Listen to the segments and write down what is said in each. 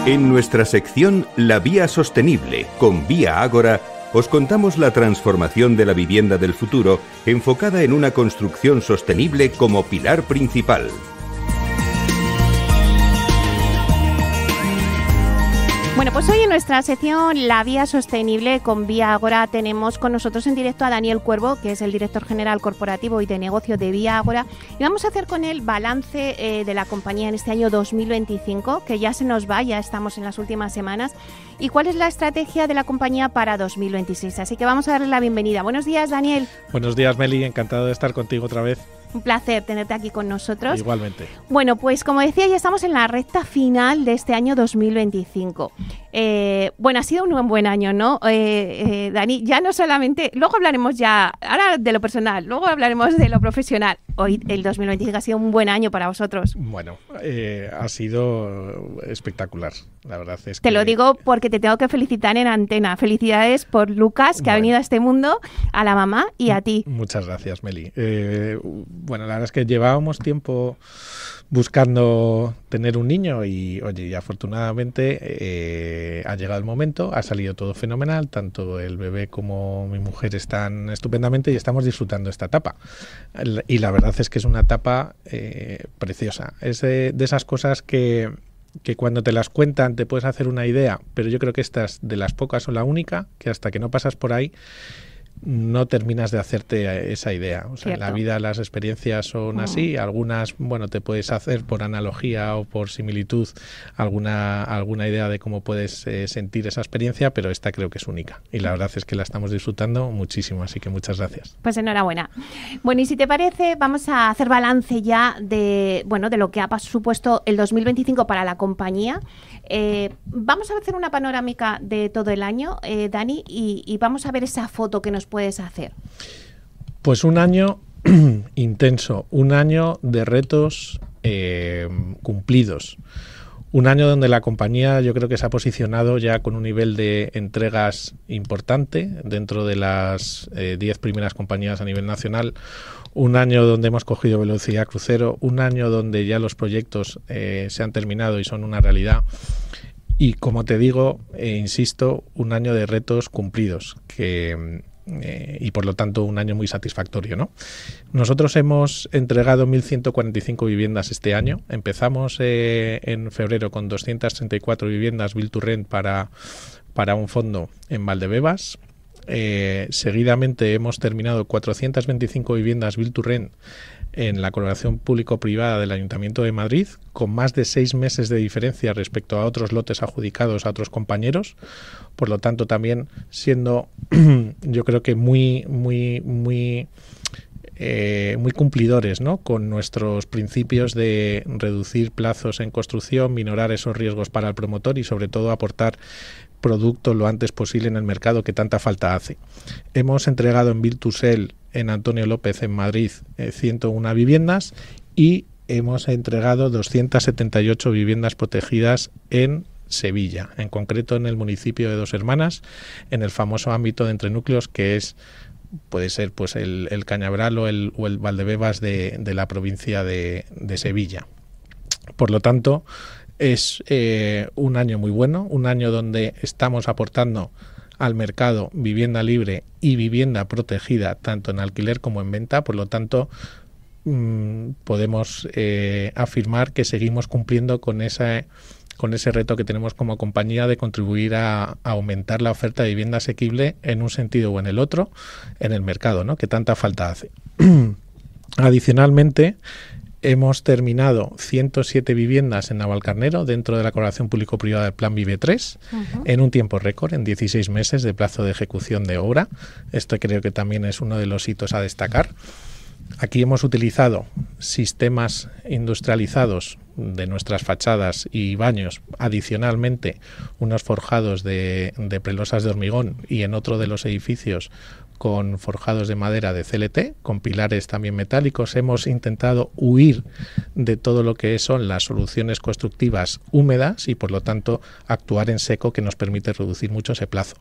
En nuestra sección La Vía Sostenible con Vía Ágora, os contamos la transformación de la vivienda del futuro enfocada en una construcción sostenible como pilar principal. Bueno, pues hoy en nuestra sección La Vía Sostenible con Vía Ágora tenemos con nosotros en directo a Daniel Cuervo, que es el director general corporativo y de negocio de Vía Ágora, y vamos a hacer con él balance de la compañía en este año 2025, que ya se nos va, ya estamos en las últimas semanas, y cuál es la estrategia de la compañía para 2026. Así que vamos a darle la bienvenida. Buenos días, Daniel. Buenos días, Meli, encantado de estar contigo otra vez. Un placer tenerte aquí con nosotros. Igualmente. Bueno, pues como decía, ya estamos en la recta final de este año 2025. Bueno, ha sido un buen año, ¿no? Dani, ya no solamente... Luego hablaremos ya, ahora de lo personal, luego hablaremos de lo profesional. Hoy el 2025 ha sido un buen año para vosotros. Bueno, ha sido espectacular. La verdad es que... Te lo digo porque te tengo que felicitar en antena. Felicidades por Lucas, que ha venido a este mundo, a la mamá y a ti. Muchas gracias, Meli. Bueno, la verdad es que llevábamos tiempo buscando tener un niño y, oye, y afortunadamente ha llegado el momento, ha salido todo fenomenal, tanto el bebé como mi mujer están estupendamente y estamos disfrutando esta etapa. Y la verdad es que es una etapa preciosa. Es de esas cosas que cuando te las cuentan te puedes hacer una idea, pero yo creo que esta es de las pocas o la única que hasta que no pasas por ahí no terminas de hacerte esa idea. O sea, en la vida las experiencias son así, algunas, bueno, te puedes hacer por analogía o por similitud alguna idea de cómo puedes sentir esa experiencia, pero esta creo que es única y la verdad es que la estamos disfrutando muchísimo, así que muchas gracias. Pues enhorabuena. Bueno, y si te parece, vamos a hacer balance ya de lo que ha supuesto el 2025 para la compañía. Vamos a hacer una panorámica de todo el año, Dani, y vamos a ver esa foto que nos puedes hacer. Pues un año intenso, un año de retos cumplidos, un año donde la compañía yo creo que se ha posicionado ya con un nivel de entregas importante dentro de las 10 primeras compañías a nivel nacional, un año donde hemos cogido velocidad crucero, un año donde ya los proyectos se han terminado y son una realidad. Y como te digo, insisto, un año de retos cumplidos y por lo tanto un año muy satisfactorio, ¿no? Nosotros hemos entregado 1.145 viviendas este año. Empezamos en febrero con 234 viviendas Build to Rent para un fondo en Valdebebas. Seguidamente hemos terminado 425 viviendas Build to Rent en la colaboración público-privada del Ayuntamiento de Madrid, con más de 6 meses de diferencia respecto a otros lotes adjudicados a otros compañeros. Por lo tanto, también siendo, yo creo que muy cumplidores, ¿no?, con nuestros principios de reducir plazos en construcción, minorar esos riesgos para el promotor y sobre todo aportar producto lo antes posible en el mercado que tanta falta hace. Hemos entregado en Build to Sell en Antonio López en Madrid 101 viviendas y hemos entregado 278 viviendas protegidas en Sevilla, en concreto en el municipio de Dos Hermanas, en el famoso ámbito de entre núcleos que puede ser pues el Cañaveral o el Valdebebas de la provincia de Sevilla. Por lo tanto, es un año muy bueno, un año donde estamos aportando al mercado vivienda libre y vivienda protegida tanto en alquiler como en venta. Por lo tanto, podemos afirmar que seguimos cumpliendo con ese reto que tenemos como compañía de contribuir a aumentar la oferta de vivienda asequible en un sentido o en el otro en el mercado, ¿no?, que tanta falta hace. Adicionalmente, hemos terminado 107 viviendas en Navalcarnero dentro de la colaboración público-privada del Plan Vive 3 en un tiempo récord, en 16 meses de plazo de ejecución de obra. Esto creo que también es uno de los hitos a destacar. Aquí hemos utilizado sistemas industrializados de nuestras fachadas y baños, adicionalmente unos forjados de prelosas de hormigón y en otro de los edificios con forjados de madera de CLT, con pilares también metálicos. Hemos intentado huir de todo lo que son las soluciones constructivas húmedas y por lo tanto actuar en seco, que nos permite reducir mucho ese plazo.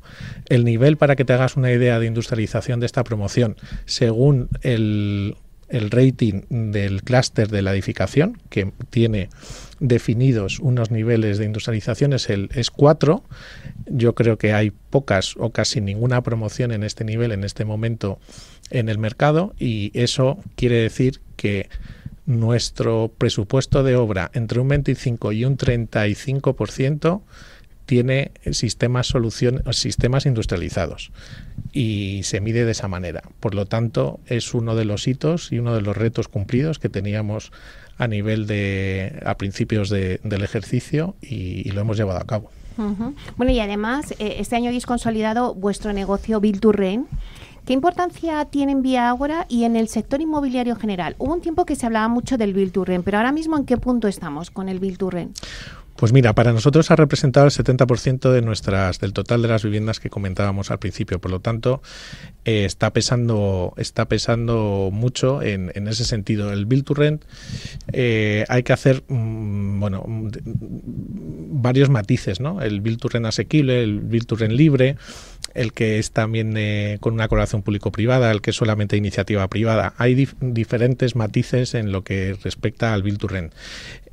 El nivel, para que te hagas una idea de industrialización de esta promoción, según el el rating del clúster de la edificación, que tiene definidos unos niveles de industrialización, es 4. Yo creo que hay pocas o casi ninguna promoción en este nivel en este momento en el mercado, y eso quiere decir que nuestro presupuesto de obra entre un 25 y un 35% tiene sistemas industrializados, y se mide de esa manera. Por lo tanto, es uno de los hitos y uno de los retos cumplidos que teníamos a nivel a principios del ejercicio, y lo hemos llevado a cabo. Uh-huh. Bueno, y además, este año habéis consolidado vuestro negocio Build to Rent. ¿Qué importancia tiene en Vía Ágora y en el sector inmobiliario en general? Hubo un tiempo que se hablaba mucho del Build to Rent, pero ahora mismo, ¿en qué punto estamos con el Build to Rent? Pues mira, para nosotros ha representado el 70% del total de las viviendas que comentábamos al principio. Por lo tanto, está pesando mucho en ese sentido. El Build to Rent, hay que hacer varios matices, ¿no? El Build to Rent asequible, el Build to Rent libre, el que es también con una colaboración público-privada, el que es solamente iniciativa privada. Hay diferentes matices en lo que respecta al Build to Rent.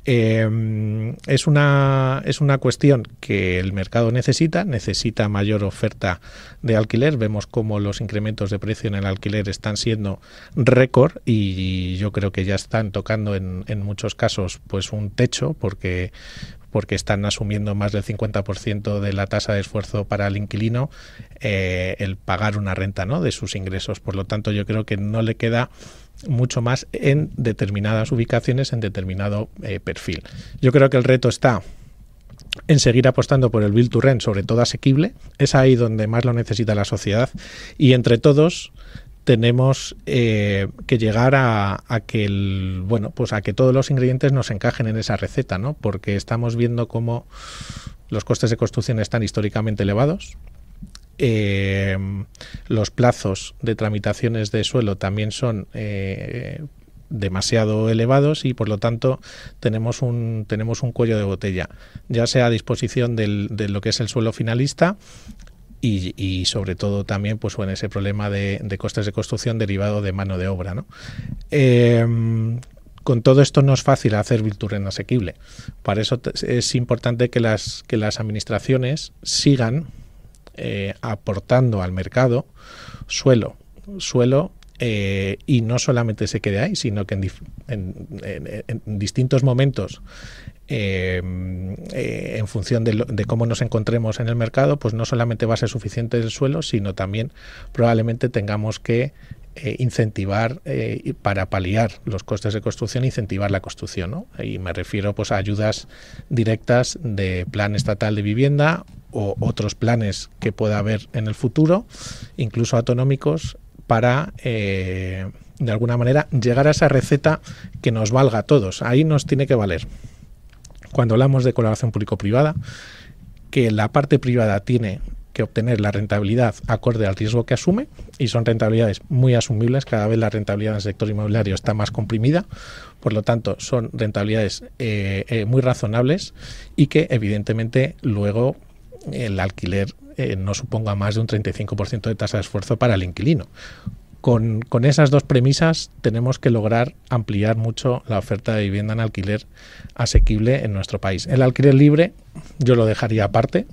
Es una cuestión que el mercado necesita mayor oferta de alquiler. Vemos cómo los incrementos de precio en el alquiler están siendo récord, y yo creo que ya están tocando en muchos casos pues un techo, porque están asumiendo más del 50% de la tasa de esfuerzo para el inquilino, el pagar una renta, ¿no?, de sus ingresos. Por lo tanto, yo creo que no le queda mucho más en determinadas ubicaciones, en determinado perfil. Yo creo que el reto está en seguir apostando por el Build to Rent, sobre todo asequible. Es ahí donde más lo necesita la sociedad, y entre todos tenemos que llegar a que todos los ingredientes nos encajen en esa receta, ¿no? Porque estamos viendo cómo los costes de construcción están históricamente elevados. Los plazos de tramitaciones de suelo también son demasiado elevados, y por lo tanto tenemos un cuello de botella, ya sea a disposición de lo que es el suelo finalista, y sobre todo también pues en ese problema de costes de construcción derivado de mano de obra, ¿no? Con todo esto no es fácil hacer Build to Rent asequible. Para eso es importante que las administraciones sigan aportando al mercado suelo, y no solamente se quede ahí, sino que en distintos momentos, en función de cómo nos encontremos en el mercado, pues no solamente va a ser suficiente el suelo, sino también probablemente tengamos que incentivar, para paliar los costes de construcción, incentivar la construcción, ¿no? Y me refiero pues a ayudas directas de plan estatal de vivienda o otros planes que pueda haber en el futuro, incluso autonómicos, para de alguna manera llegar a esa receta que nos valga a todos. Ahí nos tiene que valer, cuando hablamos de colaboración público-privada, que la parte privada tiene que obtener la rentabilidad acorde al riesgo que asume, y son rentabilidades muy asumibles. Cada vez la rentabilidad en el sector inmobiliario está más comprimida, por lo tanto son rentabilidades muy razonables, y que evidentemente luego el alquiler no suponga más de un 35% de tasa de esfuerzo para el inquilino. Con esas dos premisas tenemos que lograr ampliar mucho la oferta de vivienda en alquiler asequible en nuestro país. El alquiler libre yo lo dejaría aparte,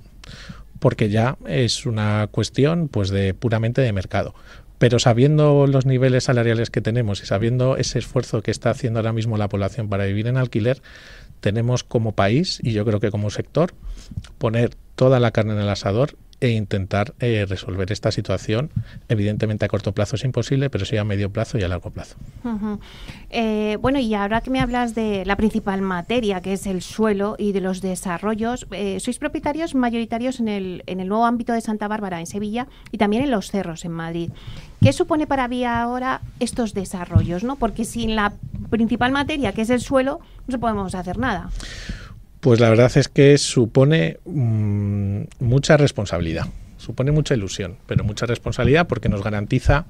porque ya es una cuestión pues puramente de mercado. Pero sabiendo los niveles salariales que tenemos y sabiendo ese esfuerzo que está haciendo ahora mismo la población para vivir en alquiler, tenemos como país, y yo creo que como sector, poner toda la carne en el asador e intentar resolver esta situación. Evidentemente a corto plazo es imposible, pero sí a medio plazo y a largo plazo. Uh-huh. Bueno, y ahora que me hablas de la principal materia, que es el suelo, y de los desarrollos, sois propietarios mayoritarios en el nuevo ámbito de Santa Bárbara, en Sevilla, y también en Los Cerros, en Madrid. ¿Qué supone para Vía Ágora estos desarrollos, ¿no? Porque sin la principal materia, que es el suelo, no podemos hacer nada. Pues la verdad es que supone mucha responsabilidad, supone mucha ilusión, pero mucha responsabilidad, porque nos garantiza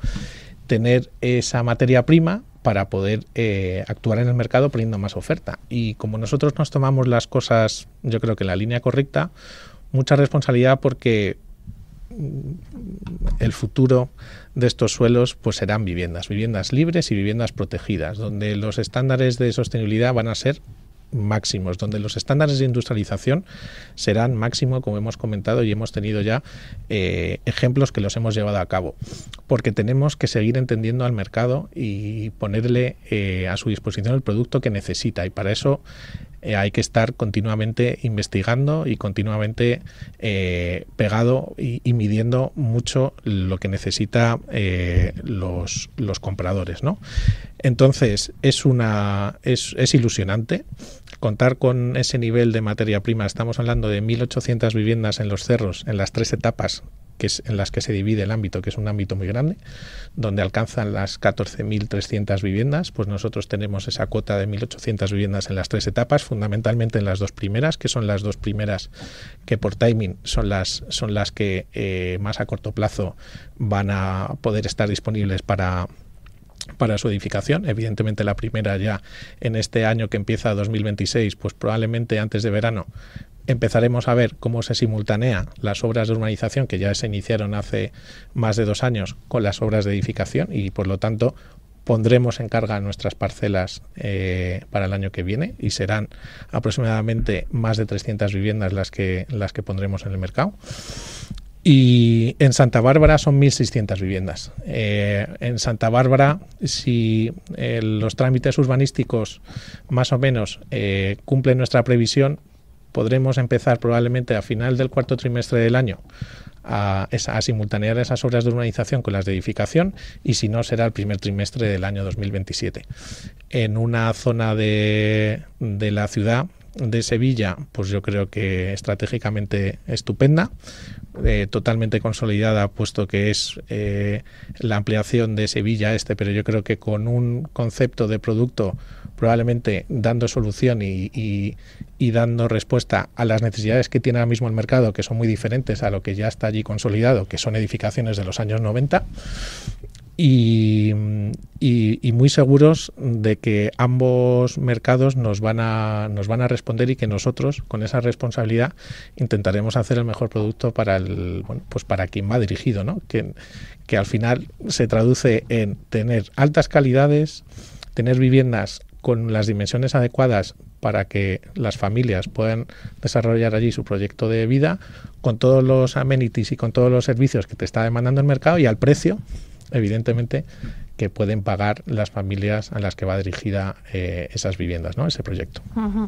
tener esa materia prima para poder actuar en el mercado poniendo más oferta. Y como nosotros nos tomamos las cosas, yo creo que en la línea correcta, mucha responsabilidad, porque el futuro de estos suelos pues serán viviendas libres y viviendas protegidas, donde los estándares de sostenibilidad van a ser máximos, donde los estándares de industrialización serán máximos, como hemos comentado, y hemos tenido ya ejemplos que los hemos llevado a cabo, porque tenemos que seguir entendiendo al mercado y ponerle a su disposición el producto que necesita, y para eso hay que estar continuamente investigando y continuamente pegado y midiendo mucho lo que necesita los compradores, ¿no? Entonces es ilusionante contar con ese nivel de materia prima. Estamos hablando de 1.800 viviendas en los cerros, en las 3 etapas en las que se divide el ámbito, que es un ámbito muy grande, donde alcanzan las 14.300 viviendas. Pues nosotros tenemos esa cuota de 1.800 viviendas en las 3 etapas, fundamentalmente en las 2 primeras, que son las 2 primeras que por timing son las que más a corto plazo van a poder estar disponibles para su edificación. Evidentemente la primera ya en este año que empieza 2026, pues probablemente antes de verano empezaremos a ver cómo se simultanea las obras de urbanización que ya se iniciaron hace más de 2 años con las obras de edificación, y por lo tanto pondremos en carga nuestras parcelas para el año que viene, y serán aproximadamente más de 300 viviendas las que pondremos en el mercado. Y en Santa Bárbara son 1.600 viviendas. En Santa Bárbara, si los trámites urbanísticos más o menos cumplen nuestra previsión, podremos empezar probablemente a final del 4º trimestre del año a simultanear esas obras de urbanización con las de edificación, y si no será el primer trimestre del año 2027. En una zona de la ciudad de Sevilla, pues yo creo que estratégicamente estupenda, totalmente consolidada, puesto que es la ampliación de Sevilla Este, pero yo creo que con un concepto de producto probablemente dando solución y dando respuesta a las necesidades que tiene ahora mismo el mercado, que son muy diferentes a lo que ya está allí consolidado, que son edificaciones de los años 90, y muy seguros de que ambos mercados nos van a responder, y que nosotros con esa responsabilidad intentaremos hacer el mejor producto para para quien va dirigido, ¿no? Que al final se traduce en tener altas calidades, tener viviendas con las dimensiones adecuadas para que las familias puedan desarrollar allí su proyecto de vida, con todos los amenities y con todos los servicios que te está demandando el mercado, y al precio, evidentemente, que pueden pagar las familias a las que va dirigida esas viviendas, ¿no? Ese proyecto. Uh-huh.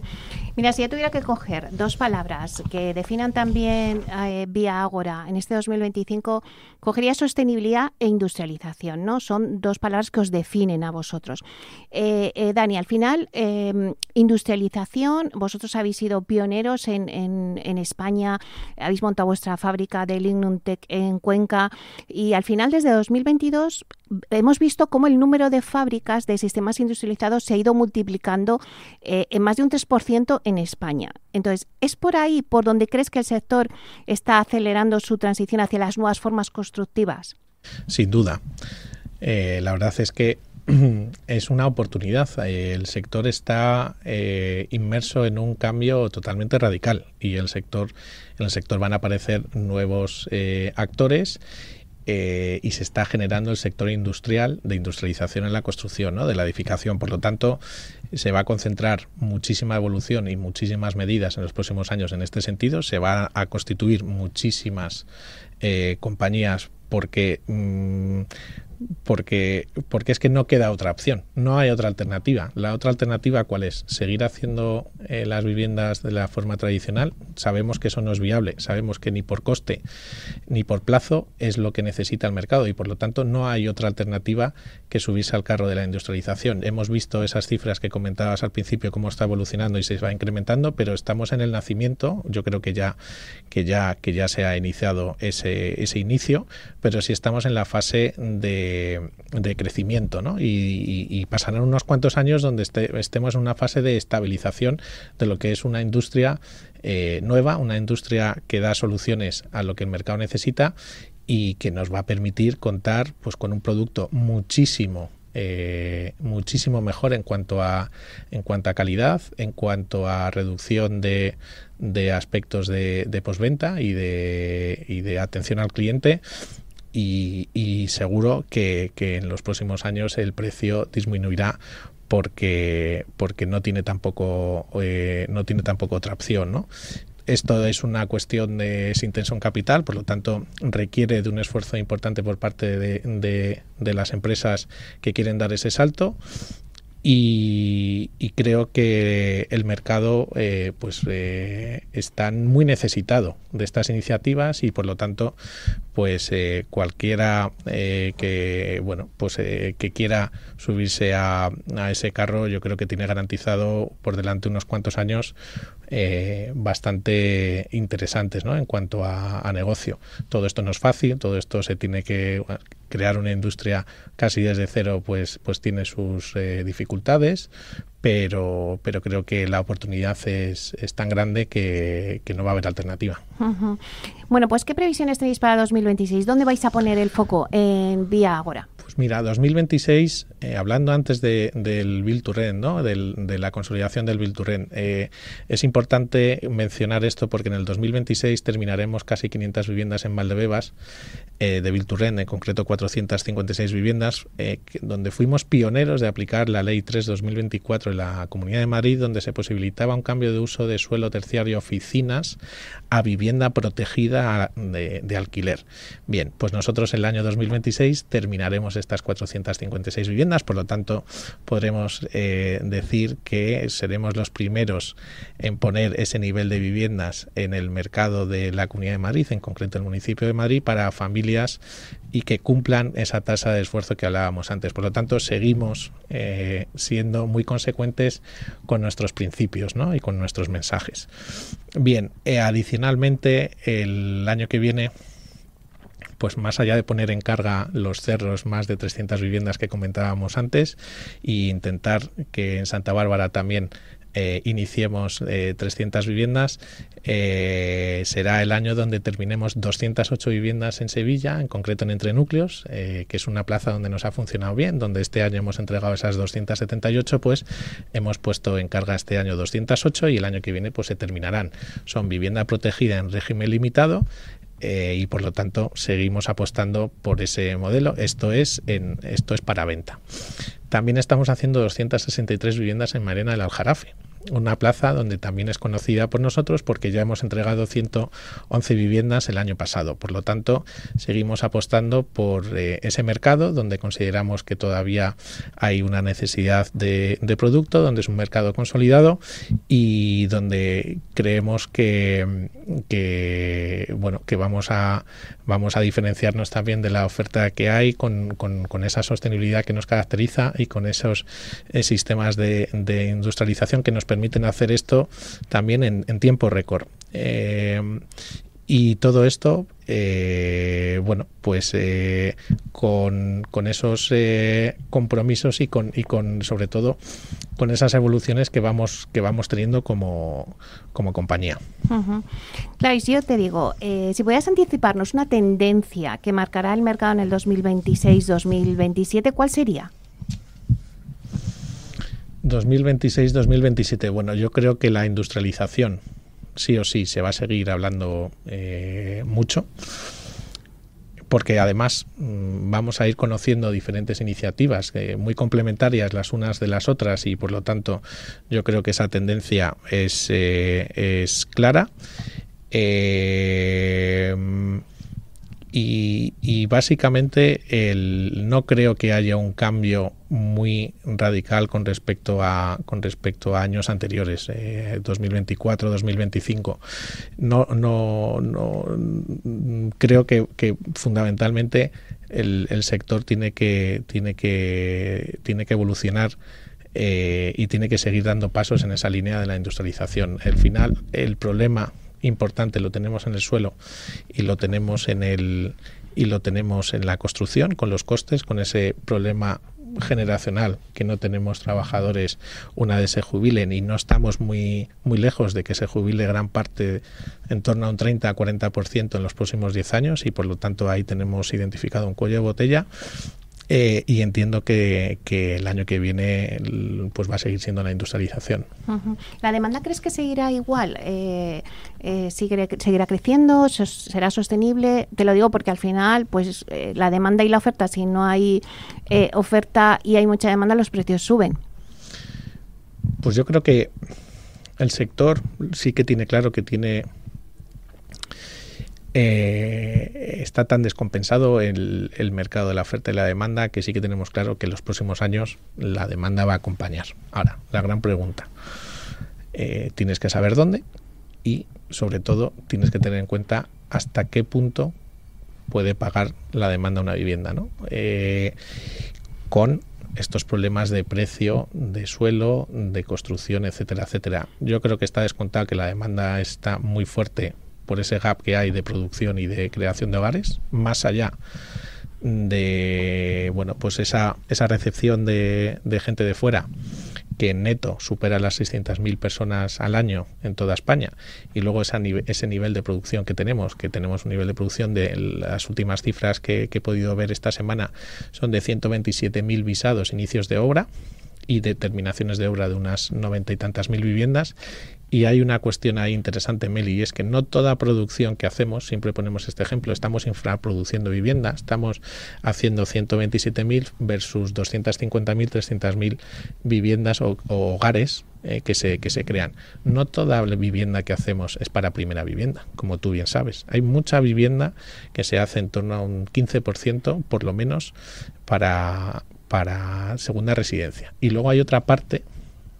Mira, si yo tuviera que coger 2 palabras que definan también Vía Ágora en este 2025, cogería sostenibilidad e industrialización, ¿no? Son 2 palabras que os definen a vosotros. Dani, al final, industrialización, vosotros habéis sido pioneros en España, habéis montado vuestra fábrica de Lignum Tech en Cuenca, y al final, desde 2022, hemos visto cómo el número de fábricas de sistemas industrializados se ha ido multiplicando en más de un 3% en España. Entonces, ¿es por ahí por donde crees que el sector está acelerando su transición hacia las nuevas formas constructivas? Sin duda. La verdad es que es una oportunidad. El sector está inmerso en un cambio totalmente radical, y en el sector van a aparecer nuevos actores, y se está generando el sector industrial, de industrialización en la construcción, ¿no? De la edificación. Por lo tanto, se va a concentrar muchísima evolución y muchísimas medidas en los próximos años en este sentido. Se va a constituir muchísimas compañías porque es que no queda otra opción, no hay otra alternativa. La otra alternativa, ¿cuál es? Seguir haciendo las viviendas de la forma tradicional. Sabemos que eso no es viable, sabemos que ni por coste ni por plazo es lo que necesita el mercado, y por lo tanto no hay otra alternativa que subirse al carro de la industrialización. Hemos visto esas cifras que comentabas al principio, cómo está evolucionando y se va incrementando, pero estamos en el nacimiento. Yo creo que ya se ha iniciado ese inicio, pero sí estamos en la fase de crecimiento, ¿no? Y pasarán unos cuantos años donde estemos en una fase de estabilización de lo que es una industria nueva, una industria que da soluciones a lo que el mercado necesita, y que nos va a permitir contar pues con un producto muchísimo muchísimo mejor en cuanto a calidad, en cuanto a reducción de aspectos de postventa y de atención al cliente. Y seguro que en los próximos años el precio disminuirá porque no tiene tampoco otra opción, ¿no? Esto es una cuestión es intenso en capital, por lo tanto requiere de un esfuerzo importante por parte de las empresas que quieren dar ese salto. Y creo que el mercado está muy necesitado de estas iniciativas y por lo tanto cualquiera que quiera subirse a ese carro, yo creo que tiene garantizado por delante unos cuantos años bastante interesantes, ¿no? En cuanto a negocio. Todo esto no es fácil, todo esto se tiene que crear una industria casi desde cero, pues tiene sus dificultades, pero creo que la oportunidad es tan grande que no va a haber alternativa. Uh-huh. Bueno, pues ¿qué previsiones tenéis para 2026? ¿Dónde vais a poner el foco en Vía Ágora? Pues mira, 2026, hablando antes del Build to Rent, ¿no? de la consolidación del Build to Rent, es importante mencionar esto porque en el 2026 terminaremos casi 500 viviendas en Valdebebas de Build to Rent, en concreto 456 viviendas, donde fuimos pioneros de aplicar la Ley 3/2024 en la Comunidad de Madrid, donde se posibilitaba un cambio de uso de suelo terciario oficinas a vivienda protegida de alquiler. Bien, pues nosotros el año 2026 terminaremos estas 456 viviendas, por lo tanto podremos decir que seremos los primeros en poner ese nivel de viviendas en el mercado de la Comunidad de Madrid, en concreto el municipio de Madrid, para familias y que cumplan esa tasa de esfuerzo que hablábamos antes. Por lo tanto, seguimos siendo muy consecuentes con nuestros principios, ¿no? Y con nuestros mensajes. Bien, adicionalmente, el año que viene, pues más allá de poner en carga los cerros, más de 300 viviendas que comentábamos antes, e intentar que en Santa Bárbara también iniciemos 300 viviendas, será el año donde terminemos 208 viviendas en Sevilla, en concreto en Entrenúcleos, que es una plaza donde nos ha funcionado bien, donde este año hemos entregado esas 278, pues hemos puesto en carga este año 208 y el año que viene pues se terminarán. Son vivienda protegida en régimen limitado, y por lo tanto seguimos apostando por ese modelo. Esto es para venta. También estamos haciendo 263 viviendas en Mairena del Aljarafe, una plaza donde también es conocida por nosotros porque ya hemos entregado 111 viviendas el año pasado. Por lo tanto, seguimos apostando por ese mercado donde consideramos que todavía hay una necesidad de producto, donde es un mercado consolidado y donde creemos que vamos a diferenciarnos también de la oferta que hay con esa sostenibilidad que nos caracteriza y con esos sistemas de industrialización que nos permiten hacer esto también en tiempo récord. Y todo esto, con esos compromisos y con sobre todo con esas evoluciones que vamos teniendo como compañía. Uh-huh. Claro, y si yo te digo, si pudieras anticiparnos una tendencia que marcará el mercado en el 2026-2027, ¿cuál sería? 2026-2027. Bueno, yo creo que la industrialización sí o sí se va a seguir hablando mucho, porque además vamos a ir conociendo diferentes iniciativas muy complementarias las unas de las otras y por lo tanto yo creo que esa tendencia es clara. Y básicamente no creo que haya un cambio muy radical con respecto a años anteriores, 2024, 2025. No creo que fundamentalmente el sector tiene que evolucionar y tiene que seguir dando pasos en esa línea de la industrialización. Al final, el problema importante lo tenemos en el suelo y lo tenemos en la construcción, con los costes, con ese problema generacional que no tenemos trabajadores una vez se jubilen y no estamos muy lejos de que se jubile gran parte, en torno a un 30-40% en los próximos 10 años y por lo tanto ahí tenemos identificado un cuello de botella. Y entiendo que el año que viene pues va a seguir siendo la industrialización. Uh-huh. ¿La demanda crees que seguirá igual? ¿Seguirá creciendo? ¿Será sostenible? Te lo digo porque al final pues la demanda y la oferta, si no hay oferta y hay mucha demanda, los precios suben. Pues yo creo que el sector sí que tiene claro que está tan descompensado el mercado de la oferta y la demanda que sí que tenemos claro que en los próximos años la demanda va a acompañar. Ahora, la gran pregunta, tienes que saber dónde y sobre todo tienes que tener en cuenta hasta qué punto puede pagar la demanda una vivienda, ¿no? Con estos problemas de precio, de suelo, de construcción, etcétera, etcétera. Yo creo que está descontado que la demanda está muy fuerte por ese gap que hay de producción y de creación de hogares, más allá de pues esa recepción de gente de fuera que en neto supera las 600.000 personas al año en toda España, y luego ese nivel de producción que tenemos un nivel de producción de las últimas cifras que he podido ver esta semana son de 127.000 visados inicios de obra y de terminaciones de obra de unas 90 y tantas mil viviendas. Y hay una cuestión ahí interesante, Meli, y es que no toda producción que hacemos, siempre ponemos este ejemplo, estamos infraproduciendo vivienda, estamos haciendo 127.000 versus 250.000, 300.000 viviendas o hogares que se crean. No toda vivienda que hacemos es para primera vivienda, como tú bien sabes. Hay mucha vivienda que se hace en torno a un 15%, por lo menos, para segunda residencia. Y luego hay otra parte,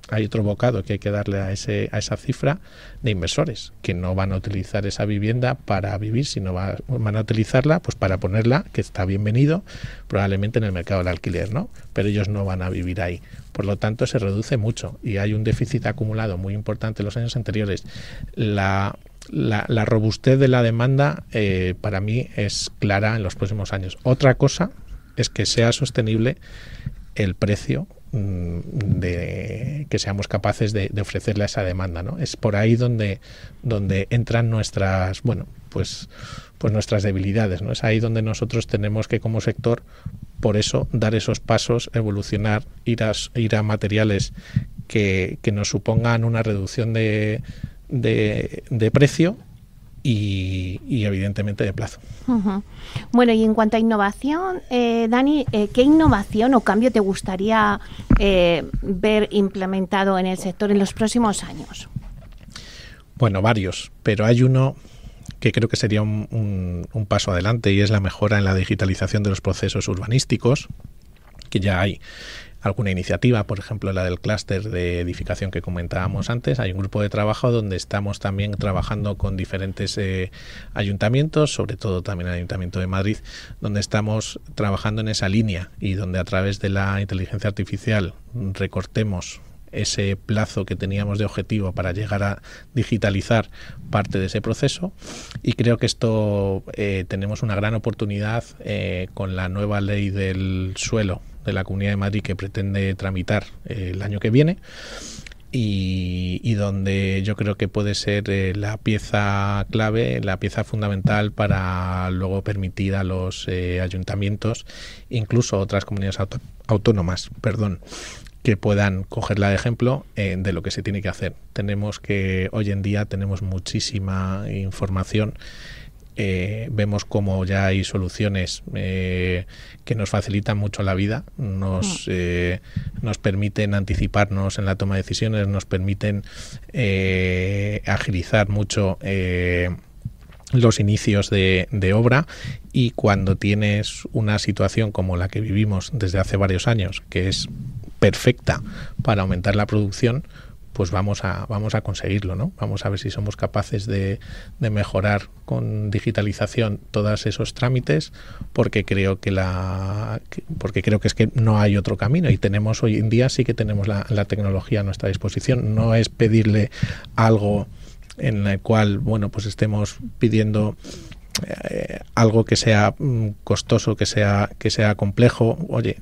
hay otro bocado que hay que darle a esa cifra de inversores que no van a utilizar esa vivienda para vivir, sino van a utilizarla pues para ponerla, que está bienvenido, probablemente en el mercado del alquiler, ¿no? Pero ellos no van a vivir ahí. Por lo tanto, se reduce mucho y hay un déficit acumulado muy importante en los años anteriores. La robustez de la demanda para mí es clara en los próximos años. Otra cosa es que sea sostenible el precio que seamos capaces de ofrecerle a esa demanda, ¿no? Es por ahí donde entran nuestras pues nuestras debilidades, ¿no? Es ahí donde nosotros tenemos que, como sector, por eso dar esos pasos, evolucionar, ir a materiales que nos supongan una reducción de precio y evidentemente de plazo. Uh-huh. Bueno, y en cuanto a innovación, Dani, ¿qué innovación o cambio te gustaría ver implementado en el sector en los próximos años? Bueno, varios, pero hay uno que creo que sería un paso adelante, y es la mejora en la digitalización de los procesos urbanísticos, que ya hay alguna iniciativa, por ejemplo la del clúster de edificación que comentábamos antes. Hay un grupo de trabajo donde estamos también trabajando con diferentes ayuntamientos, sobre todo también el Ayuntamiento de Madrid, donde estamos trabajando en esa línea y donde a través de la inteligencia artificial recortemos ese plazo que teníamos de objetivo para llegar a digitalizar parte de ese proceso. Y creo que esto tenemos una gran oportunidad con la nueva ley del suelo de la Comunidad de Madrid que pretende tramitar el año que viene, y donde yo creo que puede ser la pieza clave, la pieza fundamental para luego permitir a los ayuntamientos, incluso otras comunidades autónomas, que puedan cogerla de ejemplo de lo que se tiene que hacer. Hoy en día tenemos muchísima información. Vemos como ya hay soluciones que nos facilitan mucho la vida, nos permiten anticiparnos en la toma de decisiones, nos permiten agilizar mucho los inicios de obra, y cuando tienes una situación como la que vivimos desde hace varios años, que es perfecta para aumentar la producción, pues vamos a conseguirlo, ¿no? Vamos a ver si somos capaces de mejorar con digitalización todos esos trámites, porque creo que es que no hay otro camino, y hoy en día sí que tenemos la tecnología a nuestra disposición. No es pedirle algo en el cual pues estemos pidiendo algo que sea costoso, que sea complejo. Oye,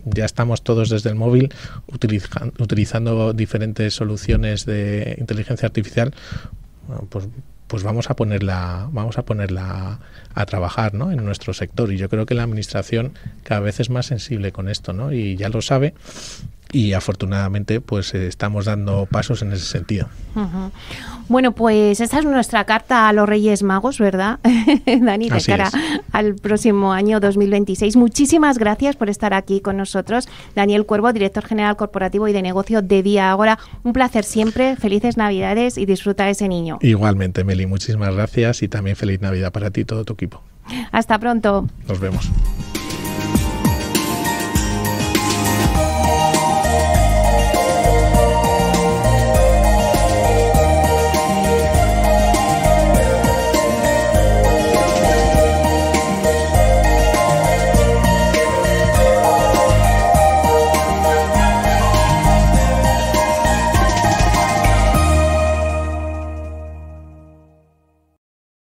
ya estamos todos desde el móvil utilizando diferentes soluciones de inteligencia artificial. Pues pues vamos a ponerla a trabajar, ¿no?, en nuestro sector. Y yo creo que la administración cada vez es más sensible con esto, ¿no?, y ya lo sabe. Y afortunadamente pues estamos dando pasos en ese sentido. Uh-huh. Bueno, pues esta es nuestra carta a los Reyes Magos, ¿verdad, Dani? De cara al próximo año 2026. Muchísimas gracias por estar aquí con nosotros. Daniel Cuervo, director general corporativo y de negocio de Vía Ágora. Un placer siempre. Felices Navidades y disfruta de ese niño. Igualmente, Meli, muchísimas gracias y también feliz Navidad para ti y todo tu equipo. Hasta pronto. Nos vemos.